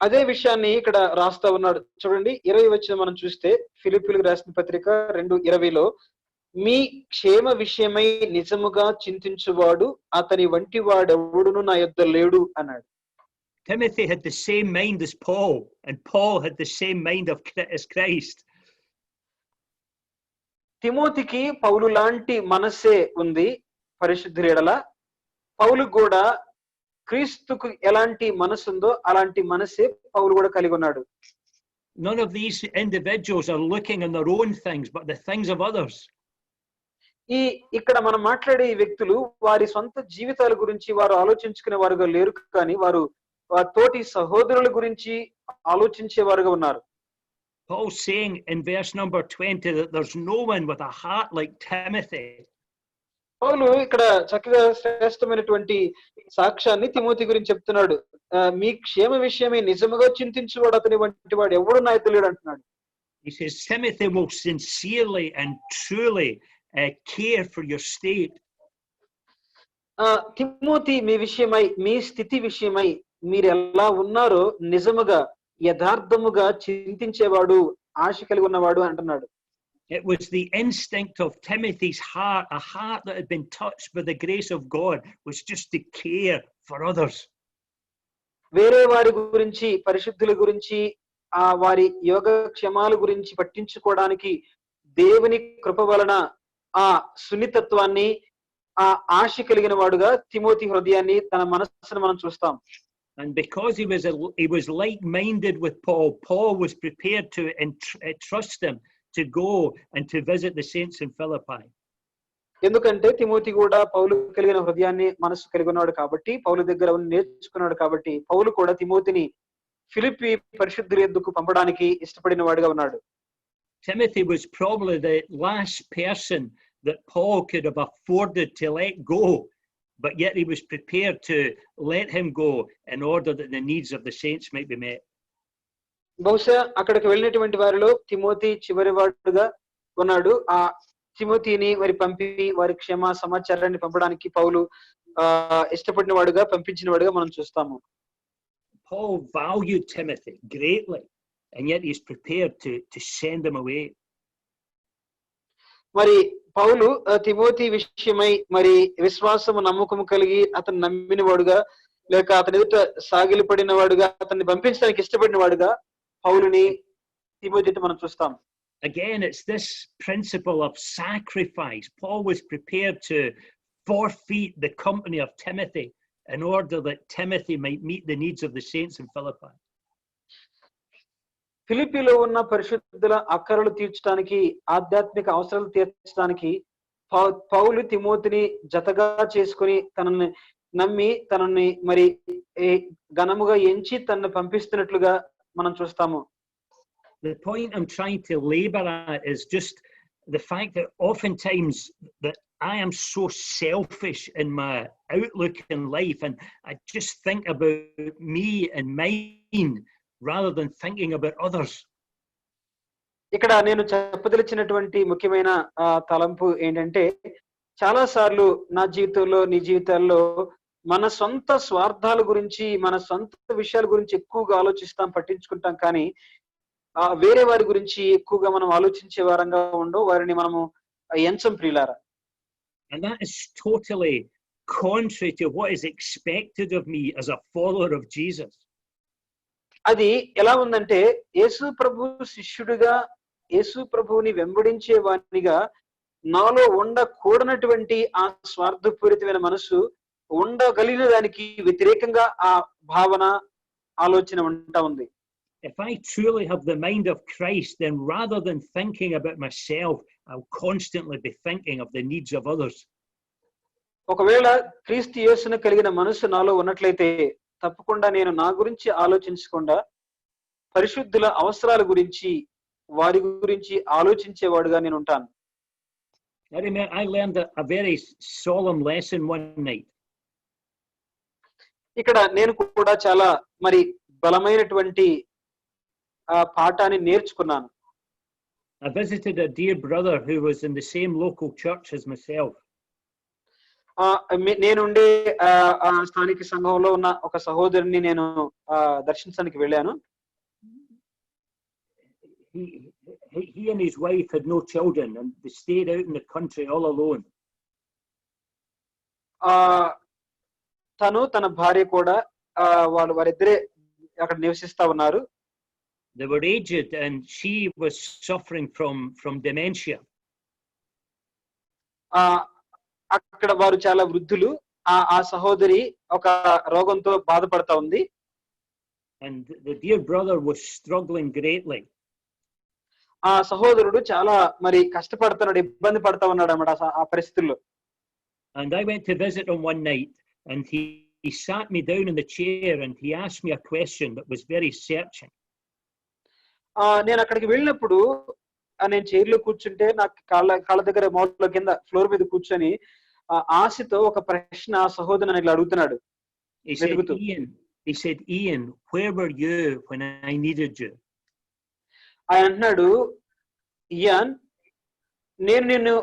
అదే విషయాన్ని ఇక్కడ రాస్తా ఉన్నాడు చూడండి. 20 వచనం మనం చూస్తే, ఫిలిప్పీలకు రాసిన పత్రిక 2:20లో, మీ క్షేమ విషయమై నిజముగా చింతించువాడు అతని వంటి వాడెవడును నా యొద్ద లేడు అన్నాడు. Timothy had the same mind as Paul, and Paul had the same mind as Christ. తిమోతికి పౌలు లాంటి మనస్సే ఉంది పరిశుద్ధుల ఎడల. పౌలు కూడా క్రీస్తుకు ఎలాంటి మనసు ఉందో అలాంటి మనసే పౌలు కూడా కలిగి ఉన్నాడు. None of these individuals are looking on their own things, but the things of others. ఈ ఇక్కడ మనం మాట్లాడే ఈ వ్యక్తులు వారి సొంత జీవితాల గురించి వారు ఆలోచించుకునే వారుగా లేరు, కానీ వారు తోటి సహోదరుల గురించి ఆలోచించేవారుగా ఉన్నారు. Paul's saying in verse number 20 that there's no one with a heart like Timothy. పౌలు ఇక్కడ చక్కగా శ్రేష్టమైనటువంటి సాక్ష్యాన్ని తిమోతి గురించి చెప్తున్నాడు. మీ క్షేమ విషయమే నిజముగా చింతించువాడు అతని వంటి వాడు ఎవడు నాకు తెలియడు అంటున్నాడు. He says Timothy will sincerely and truly care for your state. Timothy మీ విషయమై, మీ స్థితి విషయమై మీరు ఎలా ఉన్నారో నిజముగా యథార్థముగా చింతించేవాడు, ఆశ కలిగి ఉన్నవాడు అంటున్నాడు. It was the instinct of Timothy's heart, a heart that had been touched by the grace of God, was just to care for others. వేరే వారి గురించి, పరిశుద్ధుల గురించి, వారి యోగక్షేమాల గురించి పట్టించుకోవడానికి దేవుని కృప వలన ఆ సున్నితత్వాన్ని, ఆ ఆశ కలిగిన వాడుగా తిమోతి హృదయాన్ని, తన మనస్సును మనం చూస్తాం. And because he was like-minded with Paul, Paul was prepared to trust him to go and to visit the saints in Philippi. ఎందుకంటే తిమోతి కూడా పౌలు కలిగిన హృదయాన్ని, మనస్సు కలిగి ఉన్నాడు కాబట్టి, పౌలు దగ్గర నేర్చుకున్నాడు కాబట్టి, పౌలు కూడా తిమోతిని ఫిలిప్పి పరిశుద్ధుల యొద్దకు పంపడానికి ఇష్టపడిన వాడుగా ఉన్నాడు. Timothy was probably the last person that Paul could have afforded to let go, but yet he was prepared to let him go in order that the needs of the saints might be met. బహుశా అక్కడికి వెళ్ళినటువంటి వారిలో Timothy చివరి వాడుగా ఉన్నాడు. ఆ తిమోతిని మరి పంపి వారి క్షేమ సమాచారాన్ని పంపడానికి పౌలు ఇష్టపడిన వాడుగా, పంపించిన వాడుగా మనం చూస్తాము. Paul valued Timothy greatly, and yet he's prepared to send him away. మరి పౌలు తిమోతి విషయమై మరి విశ్వాసము, నమ్మకము కలిగి అతను నమ్మిన వాడుగా, లేక అతని ఎదుట సాగిలపడిన వాడుగా, అతన్ని పంపించడానికి ఇష్టపడిన వాడుగా పౌలుని, తిమోతిని మనం చూస్తాం. Again, it's this principle of sacrifice. Paul was prepared to forfeit the company of Timothy in order that Timothy might meet the needs of the saints in Philippi. ఫిలిప్పీలో ఉన్న పరిశుద్ధుల అక్కరలు తీర్చడానికి, ఆధ్యాత్మిక అవసరాలు తీర్చడానికి పౌలు తిమోతిని జతగా చేసుకుని, తనని నమ్మి, తనని మరి ఘనముగా ఎంచి తనను పంపిస్తున్నట్లుగా మనం చూస్తాము. The point I'm trying to labor at is just the fact that oftentimes that I am so selfish in my outlook in life, and I just think about me and mine rather than thinking about others. ఇక్కడ నేను చెప్పదలిచినటువంటి ముఖ్యమైన తలంపు ఏంటంటే, చాలా సార్లు నా జీవితంలో, నీ జీవితాల్లో మన సొంత స్వార్థాల గురించి, మన సొంత విషయాల గురించి ఎక్కువగా ఆలోచిస్తాం, పట్టించుకుంటాం, కానీ వేరే వారి గురించి ఎక్కువగా మనం ఆలోచించే వారంగా ఉండో వారిని మనము ఎంచం ప్రియులారా. And that is totally contrary to what is expected of me as a follower of Jesus. అది ఎలా ఉందంటే, యేసు ప్రభు శిష్యుడిగా, యేసు ప్రభువుని వెంబడించే వానిగా నాలో ఉండకూడనటువంటి ఆ స్వార్థపూరితమైన మనసు ఉండగలిగిన దానికి వ్యతిరేకంగా ఆ భావన, ఆలోచన ఉంటా ఉంది. If I truly have the mind of Christ, then rather than thinking about myself, I'll constantly be thinking of the needs of others. ఒకవేళ క్రీస్తు యేసును కలిగిన మనసు నాలో ఉన్నట్లయితే తప్పకుండా నేను నా గురించి ఆలోచించకుండా పరిశుద్ధుల అవసరాల గురించి, వారి గురించి ఆలోచించేవాడుగా నేను ఉంటాను. I learned a very solemn lesson one night. ఇక్కడ నేను కూడా చాలా మరి బలమైనటువంటి పాఠాన్ని నేర్చుకున్నాను. I visited a dear brother who was in the same local church as myself. నేనుండే స్థానిక సంఘంలో ఉన్న ఒక సహోదరుని నేను దర్శించడానికి వెళ్ళాను. He and his wife had no children and they stayed out in the country all alone. తను, తన భార్య కూడా వారిద్దరే అక్కడ నివసిస్తా ఉన్నారు. They were aged and she was suffering from dementia. అక్కడ వారు చాలా వృద్ధులు. ఆ సహోదరి ఒక రోగంతో బాధపడతా ఉంది. And the dear brother was struggling greatly. ఆ సహోదరుడు చాలా మరి కష్టపడుతున్నాడు, ఇబ్బంది పడతా ఉన్నాడు అన్నమాట ఆ పరిస్థితుల్లో. And I went to visit him one night, and he sat me down in the chair and he asked me a question that was very searching. నేను అక్కడికి వెళ్ళినప్పుడు నేను చైర్లో కూర్చుంటే నాకు కాళ్ళ దగ్గర మోకాళ్ళ కింద ఫ్లోర్ మీద కూర్చొని ఆశతో ఒక ప్రశ్న ఆ సహోదరుడు నన్ను ఇట్లా అడుగుతున్నాడు. He said, Ian, where were you when I needed you? ఆయన అంటున్నాడు, ఇయాన్, నేను నిన్ను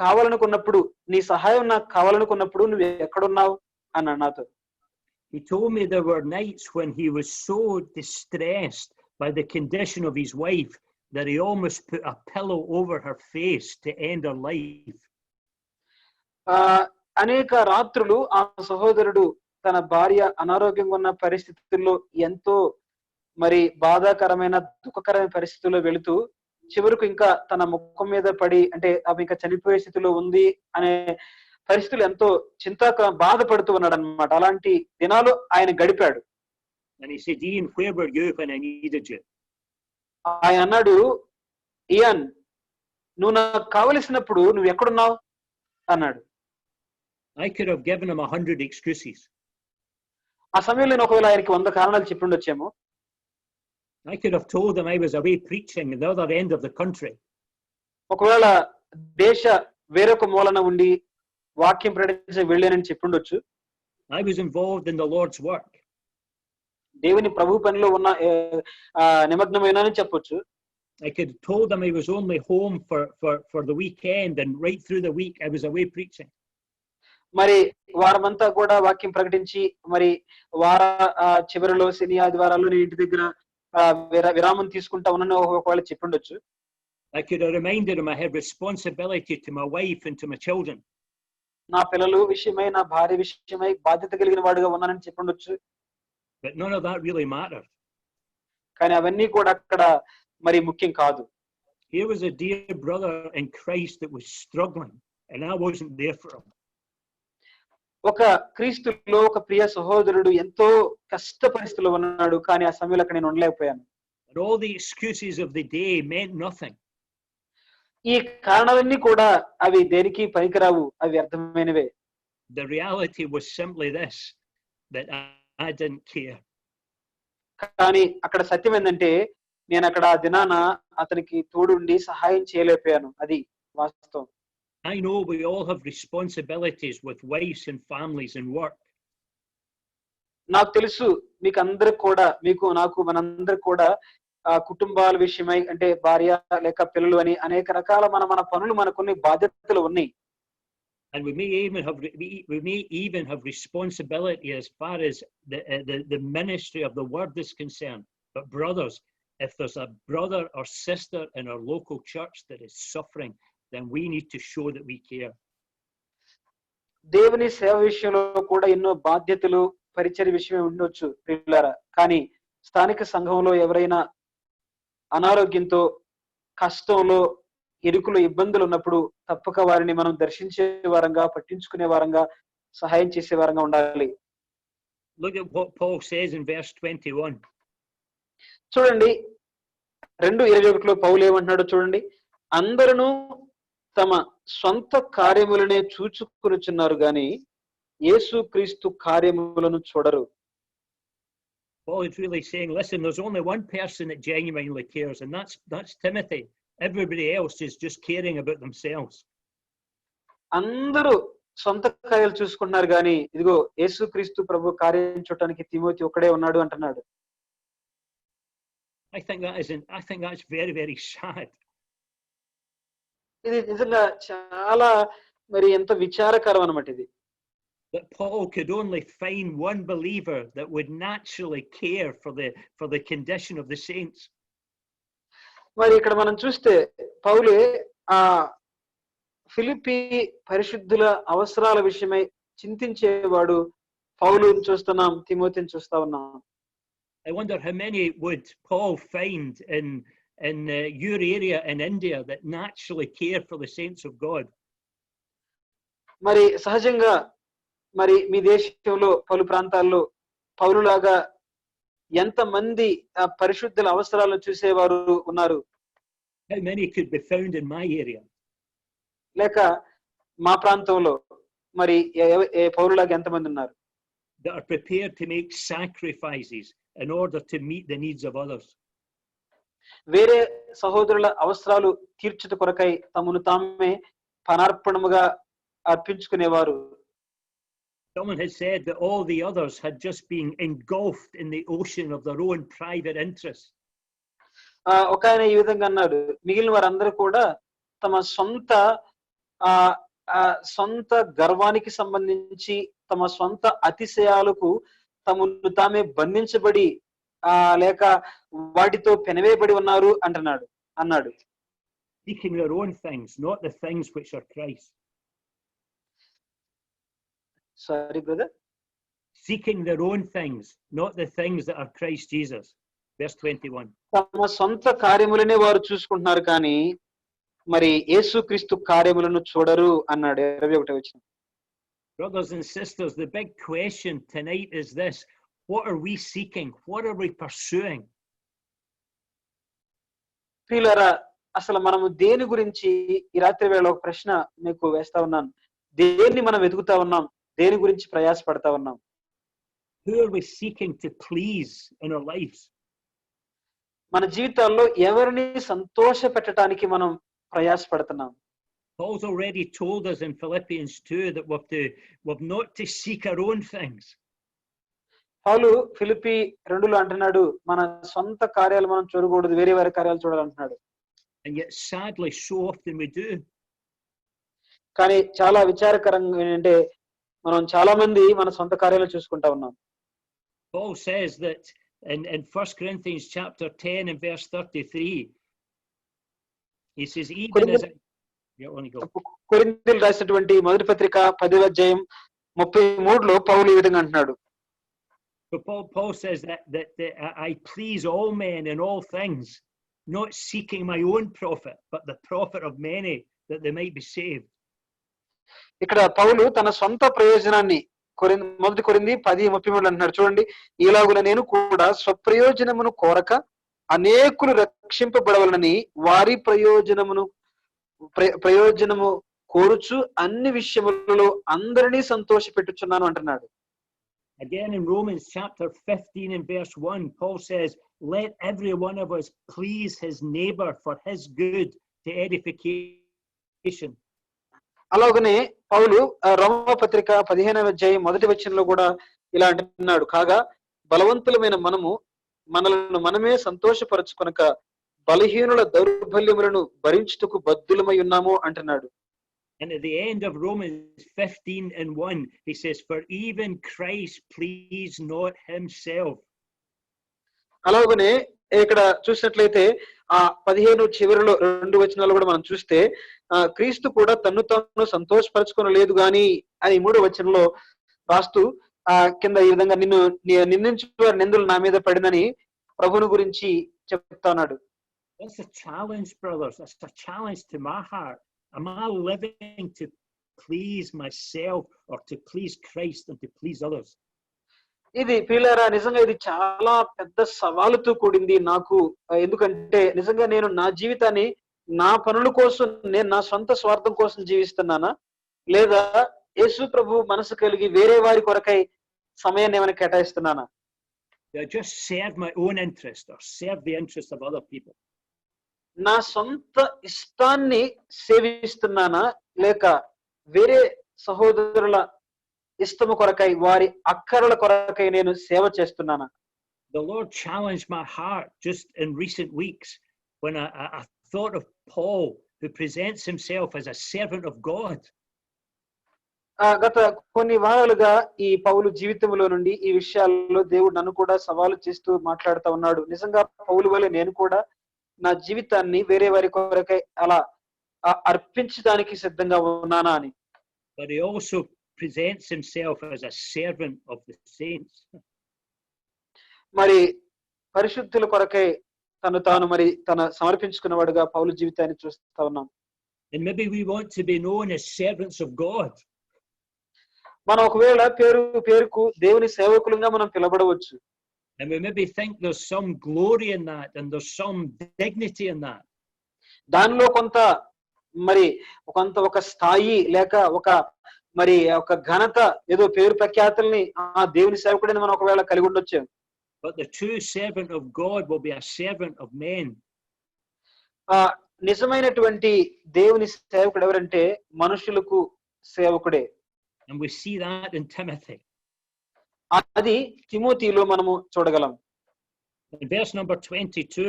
కావాలనుకున్నప్పుడు, నీ సహాయం నాకు కావాలనుకున్నప్పుడు నువ్వు ఎక్కడున్నావు అన్నాడు నాతో. He told me there were nights when he was so distressed by the condition of his wife that he almost put a pillow over her face to end her life. అనేక రాత్రులు ఆ సహోదరుడు తన భార్య అనారోగ్యంగా ఉన్న పరిస్థితుల్లో ఎంతో మరి బాధాకరమైన దుఃఖకరమైన పరిస్థితుల్లో వెళుతూ చివరకు ఇంకా తన ముఖం మీద పడి, అంటే ఆమె ఇంకా చనిపోయే స్థితిలో ఉంది అనే పరిస్థితులు ఎంతో బాధపడుతూ ఉన్నాడు అనమాట. అలాంటి దినాలు ఆయన గడిపాడు. And he said, Ian, where were you when I needed you? ఆయన అన్నాడు, ఇయాన్, నువ్వు నాకు కావలసినప్పుడు నువ్వు ఎక్కడున్నావు అన్నాడు. I could have given him 100 excuses. ఆ సమయంలో నేను ఒకవేళ ఆయనకి 100 కారణాలు చెప్పి ఉండొచ్చేమో. I could have told him I was away preaching at the other end of the country. ఒకవేళ దేశ వేరొక మూలన ఉండి వాక్యం ప్రకటించే వెళ్ళానని చెప్పి ఉండొచ్చు. I was involved in the Lord's work. దేవుని ప్రభు పనిలో ఉన్న నిమగ్నమైనానని చెప్పొచ్చు. I could have told him I was only home for the weekend, and right through the week I was away preaching. మరి వారమంతా కూడా వాక్యం ప్రకటించి మరి వార చివరిలో శని ఆదివారాలు నేను ఇంటి దగ్గర విరామం తీసుకుంటా ఉన్నాను ఒకవేళ చెప్పుండొచ్చు. I could have reminded him I had responsibility to my wife and to my children. నా పిల్లలు విషయమై, నా భార్య విషయమై బాధ్యత కలిగిన వాడుగా ఉన్నానని చెప్పుండొచ్చు. But none of that really mattered. కానీ అవన్నీ కూడా అక్కడ మరి ముఖ్యం కాదు. Here was a dear brother in Christ that was struggling, and I wasn't there for him. ఒక క్రీస్తులో ఒక ప్రియ సహోదరుడు ఎంతో కష్ట పరిస్థితిలో ఉన్నాడు, కానీ ఆ సమయంలో అక్కడ నేను ఉండలేకపోయాను. And all the excuses of the day meant nothing. ఈ కారణాలన్నీ కూడా అవి దేనికి పనికిరావు, అవి అర్థమైనవే. The reality was simply this, that I didn't care. కానీ అక్కడ సత్యం ఏంటంటే నేను అక్కడ ఆ దినాన అతనికి తోడుండి సహాయం చేయలేకపోయాను. అది వాస్తవం. I know we all have responsibilities with wives and families and work. నాకు తెలుసు మీకు అందరికి కూడా, మీకు నాకు మనందరికి కూడా కుటుంబాల విషయమై, అంటే భార్య లేక పిల్లలు అని అనేక రకాల మన పనులు, మనకున్న బాధ్యతలు ఉన్నాయి. And we may even have responsibility as far as the ministry of the word is concerned. But brothers, if there's a brother or sister in our local church that is suffering, then we need to show that we care. దేవుని సేవ విషయంలో కూడా ఎన్నో బాధ్యతలు, పరిచర్య విషయమే ఉండొచ్చు పిల్లరా. కానీ స్థానిక సంఘంలో ఎవరైనా అనారోగ్యంతో, కష్టంలో, ఇరుకులు, ఇబ్బందులు ఉన్నప్పుడు తప్పక వారిని మనం దర్శించే వారంగా, పట్టించుకునే వారంగా, సహాయం చేసే వారంగా ఉండాలి. Look at what Paul says in verse 21. చూడండి 2:21లో పౌలు ఏమంటున్నాడో చూడండి. అందరూ తమ సొంత కార్యములనే చూచుకొనుచున్నారు గాని యేసుక్రీస్తు కార్యములను చూడరు. Paul is really saying, listen, there's only one person that genuinely cares, and that's Timothy. Everybody else is just caring about themselves. అందరూ సొంత కార్యాలు చూసుకుంటున్నారు గాని ఇదిగో యేసుక్రీస్తు ప్రభు కార్యం చూడటానికి తిమోతి ఒక్కడే ఉన్నాడు అంటున్నాడు. I think that's very, very sad. ఇది నిజంగా చాలా మరి ఎంత విచారకరం అన్నమాట ఇది. That Paul could only find one believer that would naturally care for the condition of the saints. మరి ఇక్కడ మనం చూస్తే పౌలే ఆ ఫిలిప్పీ పరిశుద్ధుల అవసరాల విషయమై చింతించేవాడు. పౌలుని చూస్తున్నాం, తిమోతిని చూస్తా ఉన్నాం. I wonder how many would Paul find in your area in India that naturally care for the saints of God. మరి సహజంగా మరి మీ దేశంలో పలు ప్రాంతాల్లో పౌలులాగా ఎంత మంది పరిశుద్ధుల అవసరాలను చూసేవారు ఉన్నారు? How many could be found in my area? లేక మా ప్రాంతంలో మరి ఏ పౌరులాగా ఎంతమంది ఉన్నారు that are prepared to make sacrifices in order to meet the needs of others? వేరే సహోదరుల అవసరాలు తీర్చుట కొరకై తమను తామే పనార్పణముగా అర్పించుకునేవారు. Someone has said that all the others had just been engulfed in the ocean of their own private interests. ఒక ఆయన ఈ విధంగా అన్నాడు, మిగిలిన వారందరూ కూడా తమ సొంత గర్వానికి సంబంధించి తమ సొంత అతిశయాలకు తమను తామే బంధించబడి లేక వాటితో పెనవేయబడి ఉన్నారు అన్నాడు. Seeking their own things, not the things which are Christ. Sorry, brother. Seeking their own things, not the things that are Christ Jesus. Verse 21. తమ సొంత కార్యములనే వారు చూసుకుంటున్నారు కానీ మరి యేసుక్రీస్తు కార్యములను చూడరు అన్నాడు 21వ వచనం. Brothers and sisters, the big question tonight is this: what are we seeking? What are we pursuing? ప్రియులారా, అసలు మనము దేని గురించి ఈ రాత్రి వేళ ఒక ప్రశ్న మీకు వేస్తా ఉన్నాను. దేన్ని మనం వెతుకుతా ఉన్నాం? దేని గురించి ప్రయాసపడతా ఉన్నాం? Who are we seeking to please in our lives? మన జీవితాల్లో ఎవరిని సంతోష పెట్టడానికి మనం ప్రయాసపడుతున్నాం? Paul's already told us in Philippians 2 that we're not to seek our own things. పౌలు ఫిలిప్పీ 2లో అంటున్నాడు, మన సొంత కార్యాలు మనం చూడకూడదు, వేరే వారి కార్యాలు చూడాలంటున్నాడు. And yet sadly so often we do. కానీ చాలా విచారకరంగా ఏంటంటే మనం చాలా మంది మన సొంత కార్యాలు చూసుకుంటా ఉన్నాం. Paul says that in 1 Corinthians chapter 10 and verse 33, he says, even as కొరింథీయులకు రాసినటువంటి మొదటి పత్రిక 10వ అధ్యాయం 33లో పౌలు ఈ విధంగా అంటున్నాడు. So Paul says that I please all men in all things, not seeking my own profit, but the profit of many, that they might be saved. ఇక్కడ పౌలు తన సొంత ప్రయోజనాన్ని మొదటి కొరింథీ 10:33 అంటున్నాడు. చూడండి, ఈలాగున నేను కూడా స్వప్రయోజనమును కోరక అనేకులు రక్షింపబడవలనని వారి ప్రయోజనము కోరుచు అన్ని విషయములలో అందరినీ సంతోషపెట్టుచున్నాను అంటున్నాడు. Again in Romans chapter 15 and verse 1, Paul says, let every one of us please his neighbor for his good to edification. అలాగనే పౌలు రోమా పత్రిక 15వ అధ్యాయం మొదటి వచనంలో కూడా ఇలా అంటున్నాడు, కాగా బలవంతులమైన మనము మనలను మనమే సంతోషపరచుకొనక బలహీనుల దౌర్బల్యములను భరించుటకు బద్ధులమై ఉన్నాము అంటున్నాడు. And at the end of Romans 15 and 1, he says, for even Christ pleased not himself. అలాగనే ఇక్కడ చూసినట్లయితే 15 చివరిలో 2 వచనాలు కూడా మనం చూస్తే క్రీస్తు కూడా తన్ను తాను సంతోషపరచుకొనలేదు గాని అని 3వ వచనంలో రాస్తూ కింద ఈ విధంగా నిందించు వారి నిందలు నా మీద పడినని ప్రభువుని గురించి చెప్తున్నాడు. That's a challenge, brothers. That's a challenge to my heart. Am I living to please myself or to please Christ and to please others? ఇది ప్రియులారా, నిజంగా ఇది చాలా పెద్ద సవాలుతో కూడింది నాకు. ఎందుకంటే నిజంగా నేను నా జీవితాన్ని నా పనుల కోసం, నేను నా సొంత స్వార్థం కోసం జీవిస్తున్నానా, లేదా యేసు ప్రభు మనసు కలిగి వేరే వారి కొరకై సమయాన్ని ఏమైనా కేటాయిస్తున్నానా? I just serve my own interest or serve the interest of other people. నా సొంత ఇష్టాన్ని సేవిస్తున్నానా, లేక వేరే సహోదరుల ఇష్టము కొరకై, వారి అక్కరల కొరకై నేను సేవ చేస్తున్నానా? The Lord challenged my heart just in recent weeks when I thought of Paul, who presents himself as a servant of God. గత కొన్ని వారాలుగా ఈ పౌలు జీవితంలో నుండి ఈ విషయాల్లో దేవుడు నన్ను కూడా సవాలు చేస్తూ మాట్లాడుతూ ఉన్నాడు. నిజంగా పౌలు వలె నేను కూడా నా జీవితాన్ని వేరే వారి కొరకై అలా అర్పించడానికి సిద్ధంగా ఉన్నానా అని. But he also presents himself as a servant of the saints. మరి పరిశుద్ధుల కొరకై తాను తన సమర్పించుకున్నవాడుగా పౌలు జీవితాన్ని చూస్తా ఉన్నాం. And maybe we want to be known as servants of God. మనం ఒకవేళ పేరుకు దేవుని సేవకులుగా మనం పిలబడవచ్చు. And we maybe think there's some glory in that and there's some dignity in that. దానిలో కొంత మరి ఒక స్థాయి లేక ఒక మరి ఒక ఘనత ఏదో పేరు ప్రఖ్యాతుల్ని ఆ దేవుని సేవకుడిని మనం ఒకవేళ కలిగి ఉండొచ్చు. But the true servant of God will be a servant of men. ఆ నిజమైనటువంటి దేవుని సేవకుడు ఎవరంటే మనుషులకు సేవకుడే. And we see that in Timothy. అది తిమోతిలో మనము చూడగలం. In verse number 22,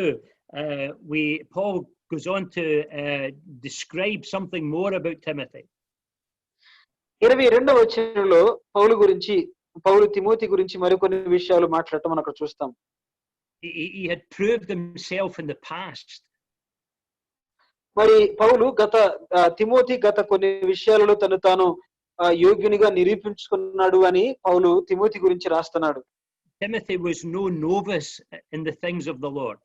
Paul goes on to describe something more about Timothy. 22వ వచనంలో పౌలు తిమోతి గురించి మరికొన్ని విషయాలు మాట్లాడటం మనం అక్కడ చూస్తాం. He had proved himself in the past. మరి పౌలు తిమోతి గత కొన్ని విషయాలలో తను తాను యోగ్యునిగా నిరూపించుకున్నాడు అని పౌలు తిమోతి గురించి రాస్తున్నాడు. Timothy was no novice in the things of the Lord.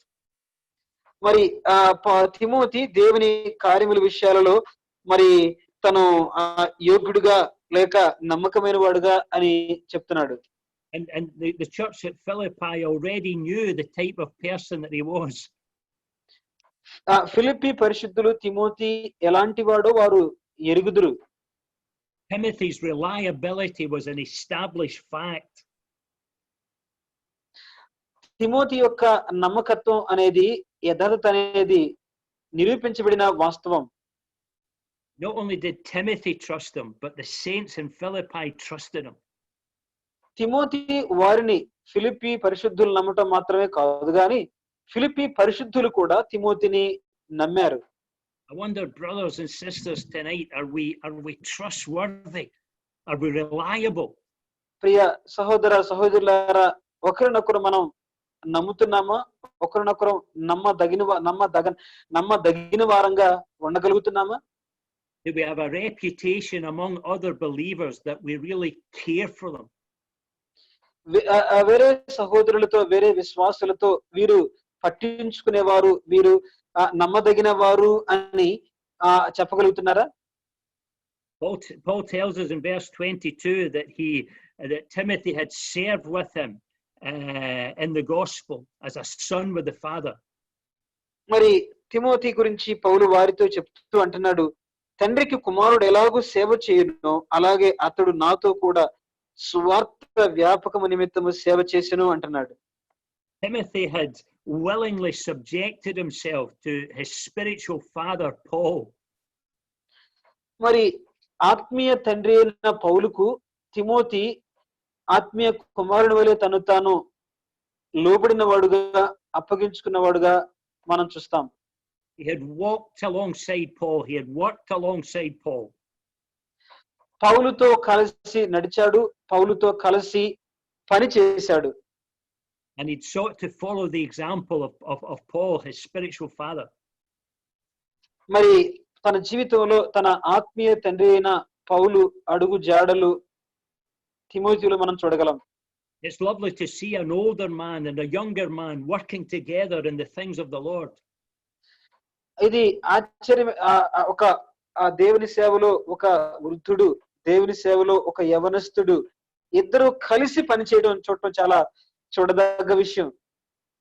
మరి తిమోతి దేవుని కార్యముల విషయాలలో మరి తను యోగ్యుడిగా లేక నమ్మకమైన వాడుగా అని చెప్తున్నాడు. And the church at Philippi already knew the type of person that he was. Philippi పరిశుద్ధులు తిమోతి ఎలాంటి వాడో వారు ఎరుగుదురు. Timothy's reliability was an established fact. Timothy యొక్క నమ్మకత్వం అనేది యథార్థత అనేది నిరూపించబడిన వాస్తవం. Not only did Timothy trust him, but the saints in Philippi trusted him. Timothy వారిని ఫిలిప్పి పరిశుద్ధులు నమ్మటం మాత్రమే కాదు గాని ఫిలిప్పి పరిశుద్ధులు కూడా తిమోతిని నమ్మారు. I wonder, brothers and sisters, tonight, are we trustworthy? Are we reliable? ప్రియ సహోదరులారా, ఒకరినొకరు మనం నమ్ముతున్నామా? ఒకరినొకరు నమ్మదగిన వారంగా ఉండగలుగుతున్నామా? Do we have a reputation among other believers that we really care for them? వేరే సహోదరులతో వేరే విశ్వాసులతో వీరు పట్టించుకునేవారు, వీరు నమ్మదగిన వారు అని చెప్పగలుగుతున్నారా? Paul tells us in verse 22 that Timothy had served with him in the gospel as a son with the father. మరి Timothy గురించి పౌలు వారితో చెప్తూ అంటున్నాడు, తండ్రికి కుమారుడు ఎలాగూ సేవ చేయునో అలాగే అతడు నాతో కూడా సువార్త వ్యాపకము నిమిత్తము సేవ చేసెను అంటున్నాడు. Timothy had willingly subjected himself to his spiritual father Paul. మరి ఆత్మీయ తండ్రి అయిన పౌలుకు తిమోతి ఆత్మీయ కుమారుని వలె తను తాను లోబడిన వాడుగా అప్పగించుకున్నవాడుగా మనం చూస్తాం. He had walked alongside Paul. He had worked alongside Paul. పౌలుతో కలిసి నడిచాడు, పౌలుతో కలిసి పని చేశాడు. And he'd sought to follow the example of Paul, his spiritual father. మరి తన జీవితంలో తన ఆత్మీయ తండ్రి అయిన పౌలు అడుగు జాడలు తిమోతిలో మనం చూడగలం. It's lovely to see an older man and a younger man working together in the things of the Lord. ఇది ఆశ్చర్యం. ఒక దేవుని సేవలో ఒక వృద్ధుడు, దేవుని సేవలో ఒక యవనస్తుడు ఇద్దరు కలిసి పనిచేయడం చూడటం చాలా చూడదగ్గ విషయం.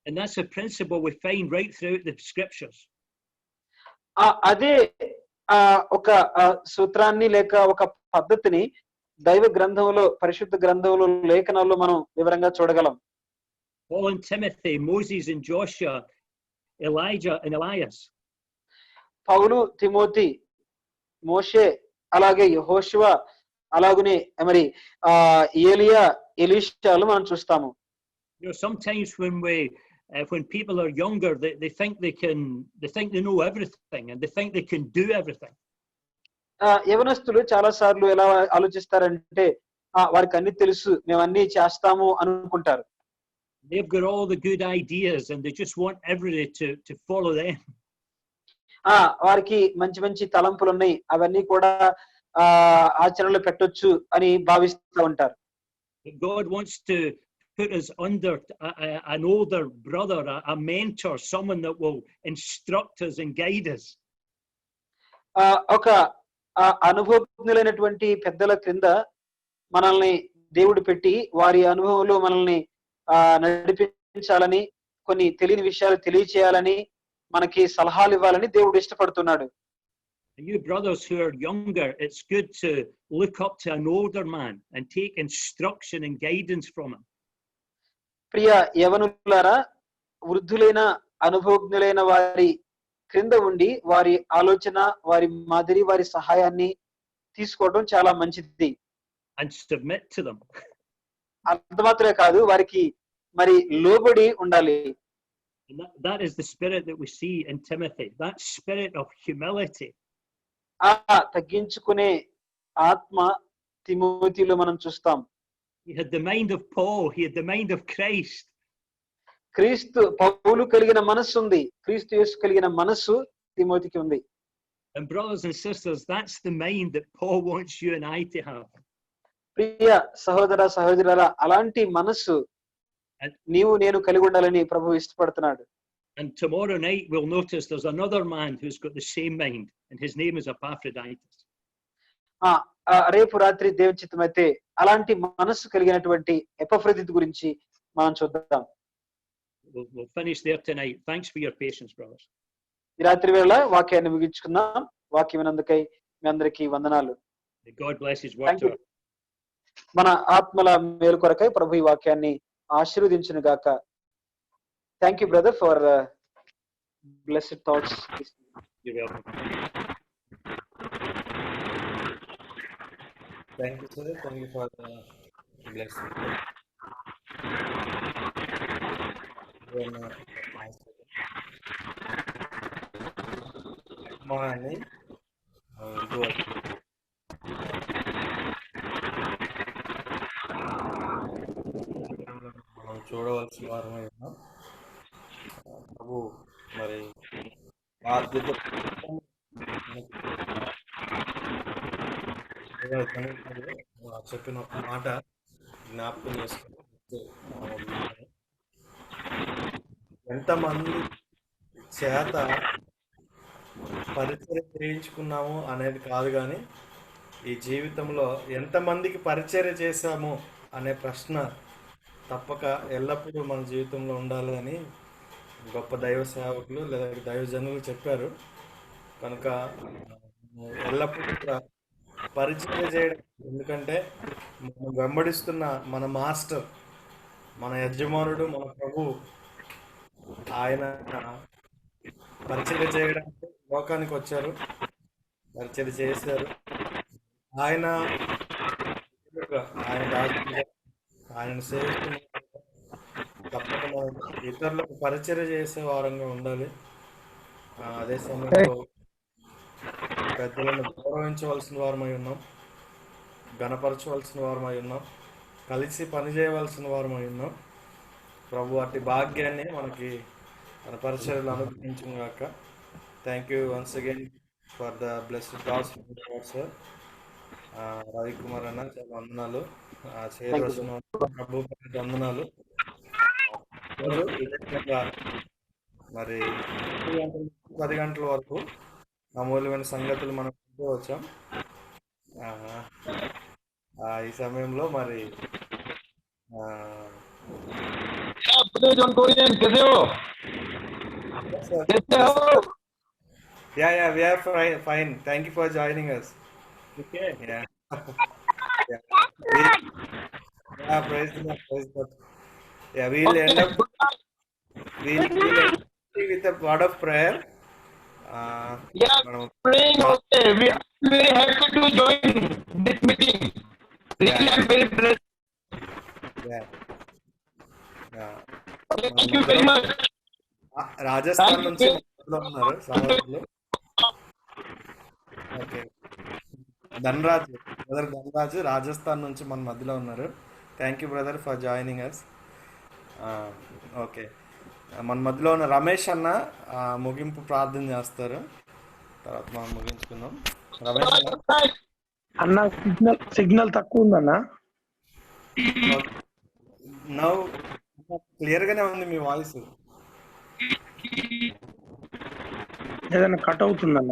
And that's a principle we find right throughout the scriptures. అదే ఒక సూత్రాన్ని లేక ఒక పద్ధతిని దైవ గ్రంథంలో, పరిశుద్ధ గ్రంథంలో, లేఖనాల్లో మనం వివరంగా చూడగలం. Paul and Timothy, Moses and Joshua, Elijah and Elias. Paul, Timothy, మోషే, అలాగే యెహోషువ, అలాగనే మరి ఏలియా, ఎలీషాలు మనం చూస్తాము. You know, sometimes when people are younger, they think they know everything and they think they can do everything. యవనస్తులు చాలా సార్లు ఎలా ఆలోచిస్తారంటే వారికి అన్ని తెలుసు, మేము అన్ని చేస్తాము అనుకుంటారు. They've got all the good ideas and they just want everybody to follow them. వారికి మంచి మంచి తలంపులు ఉన్నాయి, అవన్నీ కూడా ఆచరణలో పెట్టొచ్చు అని భావిస్తూ ఉంటారు. God wants to put us under an older brother, a mentor, someone that will instruct us and guide us. ఒక అనుభవజ్ఞులైనటువంటి పెద్దల క్రింద మనల్ని దేవుడు పెట్టి వారి అనుభవంలో మనల్ని నడిపించాలని, కొన్ని తెలియని విషయాలు తెలియచేయాలని మనకి సలహాలు ఇవ్వాలని దేవుడు ఇష్టపడుతున్నాడు. You brothers who are younger, it's good to look up to an older man and take instruction and guidance from him. ప్రియ యవనులారా, వృద్ధులైన అనుభవజ్ఞులైన వారి క్రింద ఉండి వారి ఆలోచన, వారి మాదిరి, వారి సహాయాన్ని తీసుకోవడం చాలా మంచిది. And submit to them. అంత మాత్రమే కాదు, వారికి మరి లోబడి ఉండాలి. And that is the spirit that we see in Timothy, that spirit of humility. ఆ తగ్గించుకునే ఆత్మ తిమోతిలో మనం చూస్తాం. He had the mind of Paul, he had the mind of Christ. క్రీస్తు పౌలు కలిగిన మనస్సు ఉంది, క్రీస్తు యేసు కలిగిన మనస్సు తిమోతికి ఉంది. And brothers and sisters, that's the mind that Paul wants you and I to have. ప్రియ సహోదర సహోదరులారా, అలాంటి మనస్సు నీవు నేను కలిగి ఉండాలని ప్రభువు ఇష్టపడుతున్నాడు. And tomorrow night we'll notice there's another man who's got the same mind, and his name is Epaphroditus. రేపు రాత్రి దేవుని చిత్తమైతే అలాంటి మనస్సు కలిగినటువంటి ఎపఫ్రొదితు గురించి మనం చూద్దాం. We'll finish there tonight. Thanks for your patience, brothers. ఈ రాత్రి వేళ వాక్యాన్ని ముగించుకుందాం. వాక్యం వినందుకై మీ అందరికీ వందనాలు. God bless his word. మన ఆత్మల మేలు కొరకై ప్రభు ఈ వాక్యాన్ని ఆశీర్వదించును గాక. Thank you brother for blessed thoughts. You're welcome. Thank you, sir. Thank you for the blessing. Morning. మనం చూడవలసిన వారమై ఉన్నాం. ప్రభు మరి బాధ్యత చెప్పిన ఒక మాట జ్ఞాపకం చేసుకుంటే, ఎంతమంది చేత పరిచయం చేయించుకున్నాము అనేది కాదు, కానీ ఈ జీవితంలో ఎంతమందికి పరిచర్య చేశాము అనే ప్రశ్న తప్పక ఎల్లప్పుడూ మన జీవితంలో ఉండాలి అని గొప్ప దైవ సేవకులు లేదా దైవజనులు చెప్పారు. కనుక ఎల్లప్పుడూ కూడా పరిచయం చేయడం, ఎందుకంటే మనం వెంబడిస్తున్న మన మాస్టర్, మన యజమానుడు, మన ప్రభు, ఆయన పరిచయం చేయడానికి లోకానికి వచ్చారు, పరిచయం చేశారు. ఆయన ఆయనను సేవిస్తున్న తప్పక మనం ఇతరులకు పరిచయం చేసే వారంగా ఉండాలి. అదే సమయంలో పెద్దలను గౌరవించవలసిన వారమై ఉన్నాం, ఘనపరచవలసిన వారమై ఉన్నాం, కలిసి పనిచేయవలసిన వారమై ఉన్నాం. ప్రభు అట్టి భాగ్యాన్ని మనకి మన పరిచర్యలు అనుగ్రహించును గాక. Thank you once again for the blessed thoughts sir. Ravikumar అన్న చాలా వందనాలు, ప్రభు వందనాలు. మరి 10 గంటల వరకు అమూల్యమైన సంగతులు మనం వచ్చాం. ఈ సమయంలో మరి we are fine. Thank you for joining us. Okay. Yeah. Praise God. Yeah, we'll end up with a word of prayer. Praying. Okay, we are very happy to join this meeting. Really, I'm very blessed. Thank you very much. Rajasthan నుంచి ఉన్నారు సమాజంలో. Okay, Dhanraj Rajasthan నుంచి మన మధ్యలో ఉన్నారు. Thank you brother for joining us. Okay, మన మధ్యలో ఉన్న రమేష్ అన్న ముగింపు ప్రార్థన చేస్తారు, తర్వాత మనం ముగించుకుందాం. రమేష్ అన్న, సిగ్నల్ తక్కువ ఉందన్న. నౌ క్లియర్ గానే ఉంది మీ వాయిస్. ఏదైనా కట్ అవుతుందన్న.